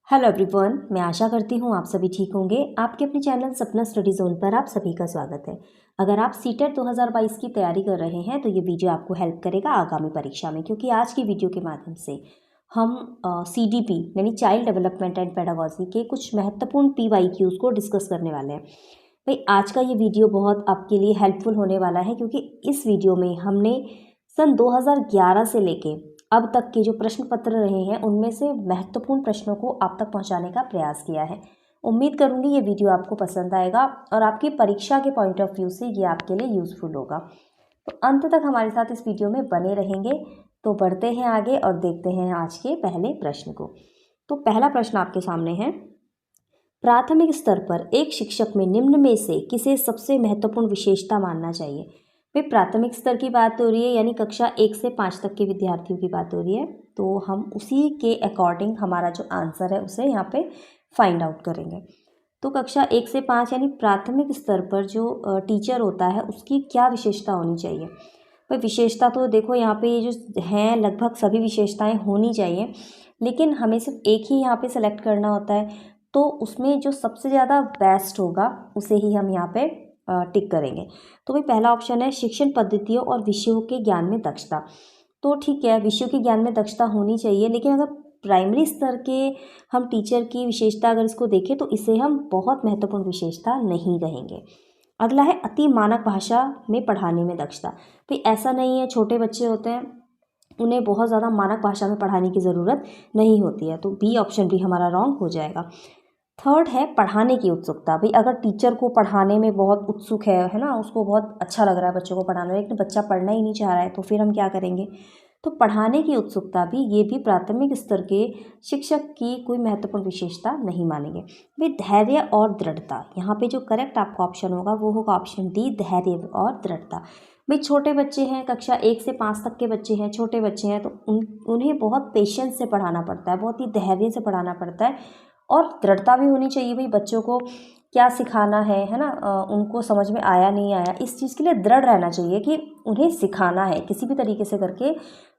Hello everyone, मैं आशा करती हूँ आप सभी ठीक होंगे। आपके अपने चैनल सपना स्टडी जोन पर आप सभी का स्वागत है। अगर आप सीटेट 2022 की तैयारी कर रहे हैं तो ये वीडियो आपको हेल्प करेगा आगामी परीक्षा में, क्योंकि आज की वीडियो के माध्यम से हम CDP यानी चाइल्ड डेवलपमेंट एंड पेडागोजी के कुछ महत्वपूर्ण PYQs को डिस्कस करने वाले हैं। भाई आज का ये वीडियो बहुत आपके लिए हेल्पफुल होने वाला है, क्योंकि इस वीडियो में हमने सन 2011 से लेके अब तक के जो प्रश्न पत्र रहे हैं उनमें से महत्वपूर्ण प्रश्नों को आप तक पहुंचाने का प्रयास किया है। उम्मीद करूंगी ये वीडियो आपको पसंद आएगा और आपकी परीक्षा के पॉइंट ऑफ व्यू से ये आपके लिए यूज़फुल होगा। तो अंत तक हमारे साथ इस वीडियो में बने रहेंगे। तो बढ़ते हैं आगे और देखते हैं आज के पहले प्रश्न को। तो पहला प्रश्न आपके सामने है, प्राथमिक स्तर पर एक शिक्षक में निम्न में से किसे सबसे महत्वपूर्ण विशेषता मानना चाहिए। भाई प्राथमिक स्तर की बात हो रही है, यानी कक्षा 1 से 5 तक के विद्यार्थियों की बात हो रही है। तो हम उसी के अकॉर्डिंग हमारा जो आंसर है उसे यहाँ पे फाइंड आउट करेंगे। तो कक्षा 1 से 5 यानी प्राथमिक स्तर पर जो टीचर होता है उसकी क्या विशेषता होनी चाहिए। भाई विशेषता तो देखो यहाँ पे ये जो हैं लगभग सभी विशेषताएं होनी चाहिए, लेकिन हमें सिर्फ एक ही यहाँ पे सेलेक्ट करना होता है। तो उसमें जो सबसे ज़्यादा बेस्ट होगा उसे ही हम यहाँ पे टिक करेंगे। तो भाई पहला ऑप्शन है शिक्षण पद्धतियों और विषयों के ज्ञान में दक्षता। तो ठीक है, विषयों के ज्ञान में दक्षता होनी चाहिए, लेकिन अगर प्राइमरी स्तर के हम टीचर की विशेषता अगर इसको देखें तो इसे हम बहुत महत्वपूर्ण विशेषता नहीं कहेंगे। अगला है अति मानक भाषा में पढ़ाने में दक्षता। भाई ऐसा नहीं है, छोटे बच्चे होते हैं उन्हें बहुत ज़्यादा मानक भाषा में पढ़ाने की ज़रूरत नहीं होती है। तो बी ऑप्शन भी हमारा रॉन्ग हो जाएगा। थर्ड है पढ़ाने की उत्सुकता। भाई अगर टीचर को पढ़ाने में बहुत उत्सुक है ना, उसको बहुत अच्छा लग रहा है बच्चों को पढ़ाना, लेकिन बच्चा पढ़ना ही नहीं चाह रहा है, तो फिर हम क्या करेंगे। तो पढ़ाने की उत्सुकता भी, ये भी प्राथमिक स्तर के शिक्षक की कोई महत्वपूर्ण विशेषता नहीं मानेंगे। भाई धैर्य और दृढ़ता, यहाँ पे जो करेक्ट आपका ऑप्शन होगा वो होगा ऑप्शन डी, धैर्य और दृढ़ता। भाई छोटे बच्चे हैं, कक्षा 1 से 5 तक के बच्चे हैं, छोटे बच्चे हैं, तो उन्हें बहुत पेशेंस से पढ़ाना पड़ता है, बहुत ही धैर्य से पढ़ाना पड़ता है और दृढ़ता भी होनी चाहिए। भाई बच्चों को क्या सिखाना है ना, उनको समझ में आया नहीं आया, इस चीज़ के लिए दृढ़ रहना चाहिए कि उन्हें सिखाना है किसी भी तरीके से करके।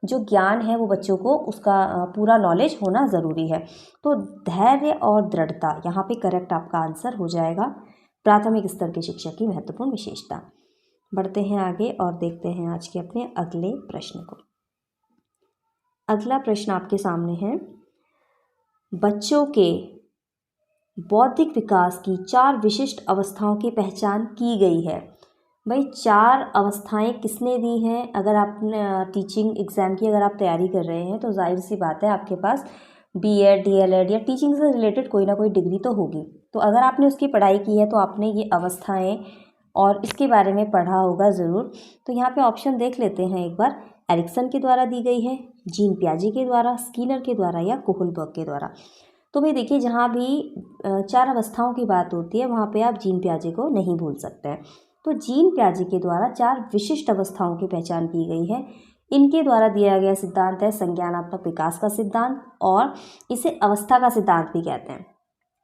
जो ज्ञान है वो बच्चों को उसका पूरा नॉलेज होना ज़रूरी है। तो धैर्य और दृढ़ता यहाँ पे करेक्ट आपका आंसर हो जाएगा, प्राथमिक स्तर के शिक्षक की महत्वपूर्ण विशेषता। बढ़ते हैं आगे और देखते हैं आज के अपने अगले प्रश्न को। अगला प्रश्न आपके सामने है, बच्चों के बौद्धिक विकास की 4 विशिष्ट अवस्थाओं की पहचान की गई है। भाई 4 अवस्थाएं किसने दी हैं। अगर आपने टीचिंग एग्ज़ाम की अगर आप तैयारी कर रहे हैं तो जाहिर सी बात है आपके पास BEd DLEd या टीचिंग से रिलेटेड कोई ना कोई डिग्री तो होगी। तो अगर आपने उसकी पढ़ाई की है तो आपने ये अवस्थाएं और इसके बारे में पढ़ा होगा ज़रूर। तो यहाँ पे ऑप्शन देख लेते हैं एक बार। एरिक्सन के द्वारा दी गई है, जीन पियाजे के द्वारा, स्किनर के द्वारा या कोहलबर्ग के द्वारा। तो भाई देखिए, जहाँ भी 4 अवस्थाओं की बात होती है वहाँ पे आप जीन पियाजे को नहीं भूल सकते हैं। तो जीन पियाजे के द्वारा 4 विशिष्ट अवस्थाओं की पहचान की गई है। इनके द्वारा दिया गया सिद्धांत है संज्ञानात्मक विकास का सिद्धांत, और इसे अवस्था का सिद्धांत भी कहते हैं,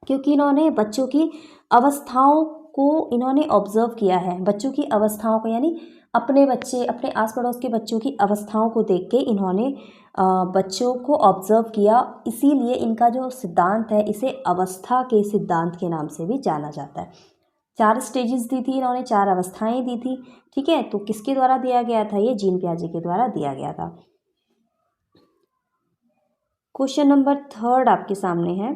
क्योंकि इन्होंने बच्चों की अवस्थाओं को इन्होंने ऑब्जर्व किया है। बच्चों की अवस्थाओं को यानी अपने बच्चे, अपने आस पड़ोस के बच्चों की अवस्थाओं को देख के इन्होंने बच्चों को ऑब्जर्व किया, इसीलिए इनका जो सिद्धांत है इसे अवस्था के सिद्धांत के नाम से भी जाना जाता है। 4 स्टेजेस दी थी इन्होंने, 4 अवस्थाएं दी थी। ठीक है, तो किसके द्वारा दिया गया था, ये जीन पियाजे के द्वारा दिया गया था। क्वेश्चन नंबर 3 आपके सामने है,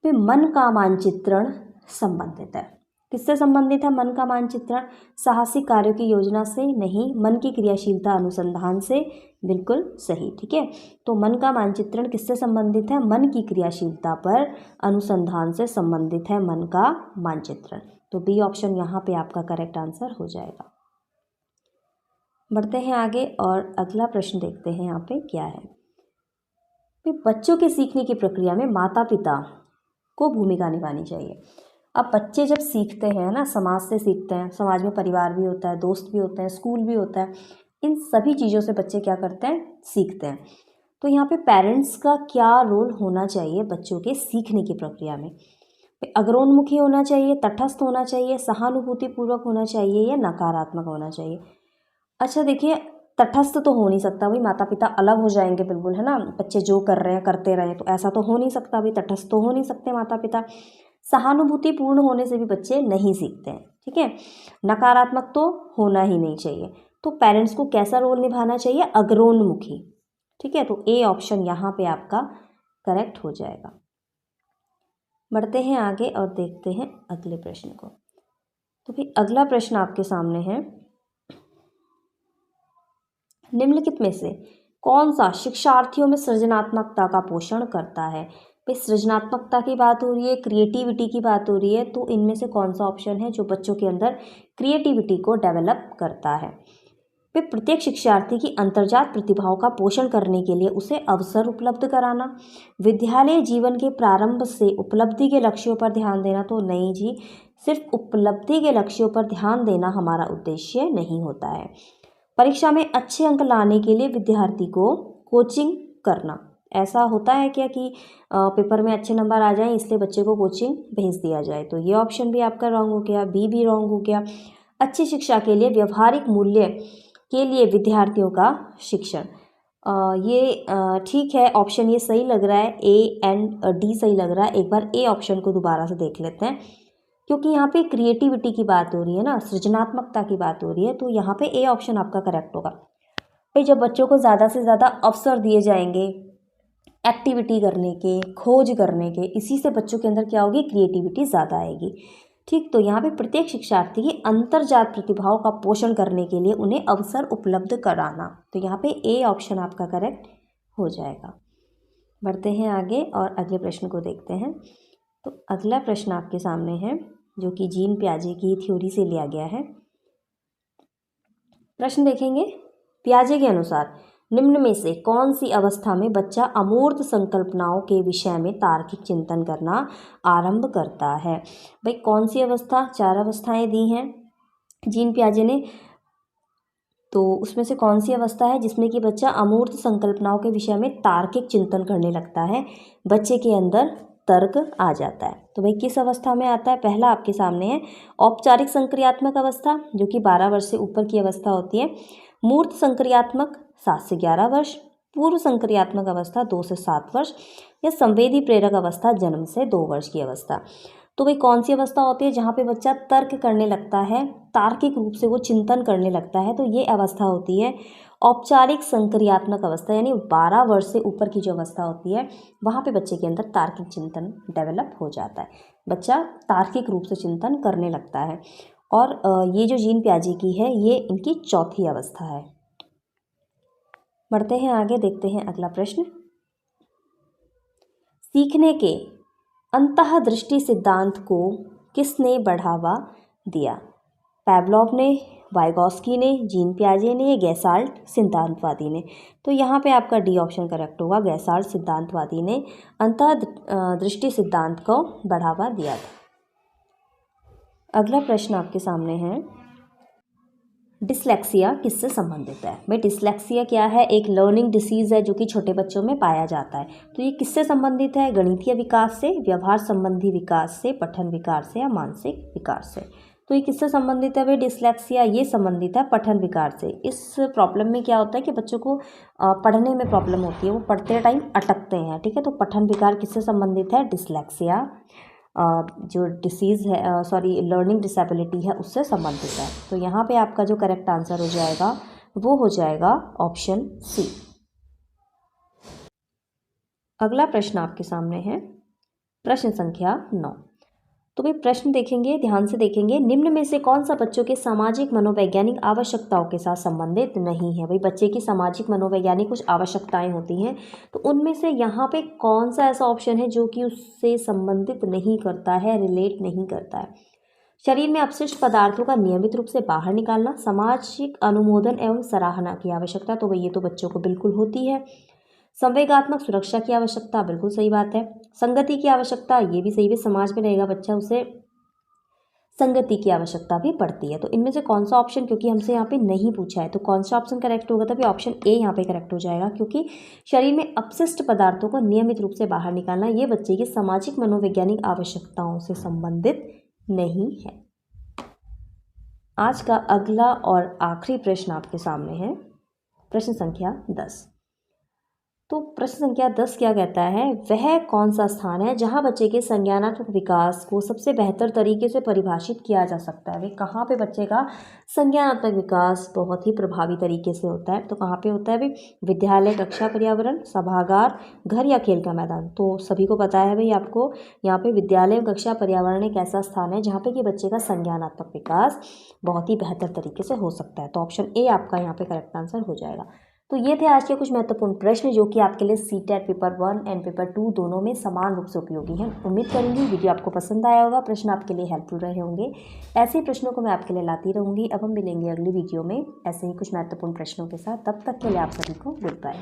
पे मन का मानचित्रण संबंधित है। किससे संबंधित है मन का मानचित्रण। साहसिक कार्यों की योजना से नहीं, मन की क्रियाशीलता अनुसंधान से। बिल्कुल सही। ठीक है, तो मन का मानचित्रण किससे संबंधित है, मन की क्रियाशीलता पर अनुसंधान से संबंधित है मन का मानचित्रण। तो बी ऑप्शन यहाँ पे आपका करेक्ट आंसर हो जाएगा। बढ़ते हैं आगे और अगला प्रश्न देखते हैं यहाँ पे क्या है। बच्चों के सीखने की प्रक्रिया में माता पिता को भूमिका निभानी चाहिए। अब बच्चे जब सीखते हैं ना, समाज से सीखते हैं, समाज में परिवार भी होता है, दोस्त भी होते हैं, स्कूल भी होता है, इन सभी चीज़ों से बच्चे क्या करते हैं, सीखते हैं। तो यहाँ पे पेरेंट्स का क्या रोल होना चाहिए बच्चों के सीखने की प्रक्रिया में। अग्रोन्मुखी होना चाहिए, तटस्थ होना चाहिए, सहानुभूतिपूर्वक होना चाहिए या नकारात्मक होना चाहिए। अच्छा देखिए, तटस्थ तो हो नहीं सकता भाई, माता पिता अलग हो जाएंगे बिल्कुल, है ना, बच्चे जो कर रहे हैं करते रहें, तो ऐसा तो हो नहीं सकता भाई, तटस्थ तो हो नहीं सकते माता पिता। सहानुभूति पूर्ण होने से भी बच्चे नहीं सीखते हैं, ठीक है। नकारात्मक तो होना ही नहीं चाहिए। तो पेरेंट्स को कैसा रोल निभाना चाहिए, अग्रोन्मुखी, ठीक है। तो ए ऑप्शन यहाँ पे आपका करेक्ट हो जाएगा। बढ़ते हैं आगे और देखते हैं अगले प्रश्न को। तो फिर अगला प्रश्न आपके सामने है, निम्नलिखित में से कौन सा शिक्षार्थियों में सृजनात्मकता का पोषण करता है। भाई सृजनात्मकता की बात हो रही है, क्रिएटिविटी की बात हो रही है, तो इनमें से कौन सा ऑप्शन है जो बच्चों के अंदर क्रिएटिविटी को डेवलप करता है। फिर प्रत्येक शिक्षार्थी की अंतर्जात प्रतिभाओं का पोषण करने के लिए उसे अवसर उपलब्ध कराना। विद्यालय जीवन के प्रारंभ से उपलब्धि के लक्ष्यों पर ध्यान देना, तो नहीं जी, सिर्फ उपलब्धि के लक्ष्यों पर ध्यान देना हमारा उद्देश्य नहीं होता है। परीक्षा में अच्छे अंक लाने के लिए विद्यार्थी को कोचिंग करना, ऐसा होता है क्या कि पेपर में अच्छे नंबर आ जाएं इसलिए बच्चे को कोचिंग भेज दिया जाए, तो ये ऑप्शन भी आपका रॉन्ग हो गया, बी भी रॉन्ग हो गया। अच्छी शिक्षा के लिए व्यवहारिक मूल्य के लिए विद्यार्थियों का शिक्षण, ये ठीक है, ऑप्शन ये सही लग रहा है, ए एंड डी सही लग रहा है। एक बार ए ऑप्शन को दोबारा से देख लेते हैं, क्योंकि यहाँ पे क्रिएटिविटी की बात हो रही है ना, सृजनात्मकता की बात हो रही है, तो यहाँ पे ए ऑप्शन आपका करेक्ट होगा। भाई जब बच्चों को ज़्यादा से ज़्यादा अवसर दिए जाएंगे एक्टिविटी करने के, खोज करने के, इसी से बच्चों के अंदर क्या होगी, क्रिएटिविटी ज़्यादा आएगी, ठीक। तो यहाँ पे प्रत्येक शिक्षार्थी की अंतर्जात प्रतिभाओं का पोषण करने के लिए उन्हें अवसर उपलब्ध कराना, तो यहाँ पे ए ऑप्शन आपका करेक्ट हो जाएगा। बढ़ते हैं आगे और अगले प्रश्न को देखते हैं। तो अगला प्रश्न आपके सामने है जो कि जीन पियाजे की थ्योरी से लिया गया है। प्रश्न देखेंगे, पियाजे के अनुसार निम्न में से कौन सी अवस्था में बच्चा अमूर्त संकल्पनाओं के विषय में तार्किक चिंतन करना आरंभ करता है। भाई कौन सी अवस्था, 4 अवस्थाएं दी हैं जीन पियाजे ने, तो उसमें से कौन सी अवस्था है जिसमें कि बच्चा अमूर्त संकल्पनाओं के विषय में तार्किक चिंतन करने लगता है, बच्चे के अंदर तर्क आ जाता है। तो भाई किस अवस्था में आता है, पहला आपके सामने है औपचारिक संक्रियात्मक अवस्था जो कि 12 वर्ष से ऊपर की अवस्था होती है, मूर्त संक्रियात्मक 7 से 11 वर्ष, पूर्व संक्रियात्मक अवस्था 2 से 7 वर्ष, या संवेदी प्रेरक अवस्था जन्म से 2 वर्ष की अवस्था। तो भाई कौन सी अवस्था होती है जहाँ पे बच्चा तर्क करने लगता है, तार्किक रूप से वो चिंतन करने लगता है, तो ये अवस्था होती है औपचारिक संक्रियात्मक अवस्था, यानी 12 वर्ष से ऊपर की जो अवस्था होती है वहाँ पे बच्चे के अंदर तार्किक चिंतन डेवलप हो जाता है, बच्चा तार्किक रूप से चिंतन करने लगता है। और ये जो जीन पियाजे की है ये इनकी चौथी अवस्था है। बढ़ते हैं आगे, देखते हैं अगला प्रश्न। सीखने के अंतःदृष्टि सिद्धांत को किसने बढ़ावा दिया, पैवलोव ने, वाइगॉस्की ने, जीन पियाजे ने, गैसाल्ट सिद्धांतवादी ने। तो यहाँ पे आपका डी ऑप्शन करेक्ट होगा, गैसाल्ट सिद्धांतवादी ने अंतःदृष्टि सिद्धांत को बढ़ावा दिया था। अगला प्रश्न आपके सामने है, डिसलेक्सिया किससे संबंधित है। भाई डिसलेक्सिया क्या है, एक लर्निंग डिसीज़ है जो कि छोटे बच्चों में पाया जाता है। तो ये किससे संबंधित है, गणितीय विकास से, व्यवहार संबंधी विकास से, पठन विकार से, या मानसिक विकार से। तो ये किससे संबंधित है भाई डिसलेक्सिया, ये संबंधित है पठन विकार से। इस प्रॉब्लम में क्या होता है कि बच्चों को पढ़ने में प्रॉब्लम होती है, वो पढ़ते टाइम अटकते हैं, ठीक है। तो पठन विकार किससे संबंधित है, डिसलेक्सिया जो डिसीज़ है, सॉरी लर्निंग डिसेबिलिटी है, उससे संबंधित है। तो यहाँ पे आपका जो करेक्ट आंसर हो जाएगा वो हो जाएगा ऑप्शन सी। अगला प्रश्न आपके सामने है प्रश्न संख्या 9। तो भाई प्रश्न देखेंगे, ध्यान से देखेंगे, निम्न में से कौन सा बच्चों के सामाजिक मनोवैज्ञानिक आवश्यकताओं के साथ संबंधित नहीं है। भाई बच्चे की सामाजिक मनोवैज्ञानिक कुछ आवश्यकताएं होती हैं, तो उनमें से यहाँ पे कौन सा ऐसा ऑप्शन है जो कि उससे संबंधित नहीं करता है, रिलेट नहीं करता है। शरीर में अपशिष्ट पदार्थों का नियमित रूप से बाहर निकालना, सामाजिक अनुमोदन एवं सराहना की आवश्यकता, तो भाई ये तो बच्चों को बिल्कुल होती है। संवेगात्मक सुरक्षा की आवश्यकता, बिल्कुल सही बात है। संगति की आवश्यकता, ये भी सही है, समाज में रहेगा बच्चा उसे संगति की आवश्यकता भी पड़ती है। तो इनमें से कौन सा ऑप्शन, क्योंकि हमसे यहाँ पे नहीं पूछा है, तो कौन सा ऑप्शन करेक्ट होगा, तभी ऑप्शन ए यहाँ पे करेक्ट हो जाएगा, क्योंकि शरीर में अपशिष्ट पदार्थों को नियमित रूप से बाहर निकालना ये बच्चे की सामाजिक मनोवैज्ञानिक आवश्यकताओं से संबंधित नहीं है। आज का अगला और आखिरी प्रश्न आपके सामने है, प्रश्न संख्या 10। तो प्रश्न संख्या 10 क्या कहता है, वह कौन सा स्थान है जहां बच्चे के संज्ञानात्मक विकास को सबसे बेहतर तरीके से परिभाषित किया जा सकता है। वे कहाँ पे बच्चे का संज्ञानात्मक विकास बहुत ही प्रभावी तरीके से होता है, तो कहाँ पे होता है भाई, विद्यालय, कक्षा, पर्यावरण, सभागार, घर या खेल का मैदान। तो सभी को पता है भाई आपको, यहाँ पे विद्यालय, कक्षा, पर्यावरण एक ऐसा स्थान है जहाँ पे कि बच्चे का संज्ञानात्मक विकास बहुत ही बेहतर तरीके से हो सकता है। तो ऑप्शन ए आपका यहाँ पे करेक्ट आंसर हो जाएगा। तो ये थे आज के कुछ महत्वपूर्ण प्रश्न जो कि आपके लिए सीटेट पेपर 1 एंड पेपर 2 दोनों में समान रूप से उपयोगी हैं। उम्मीद करूंगी वीडियो आपको पसंद आया होगा, प्रश्न आपके लिए हेल्पफुल रहे होंगे। ऐसे ही प्रश्नों को मैं आपके लिए लाती रहूंगी। अब हम मिलेंगे अगली वीडियो में ऐसे ही कुछ महत्वपूर्ण प्रश्नों के साथ। तब तक के लिए आप सभी को गुड बाय।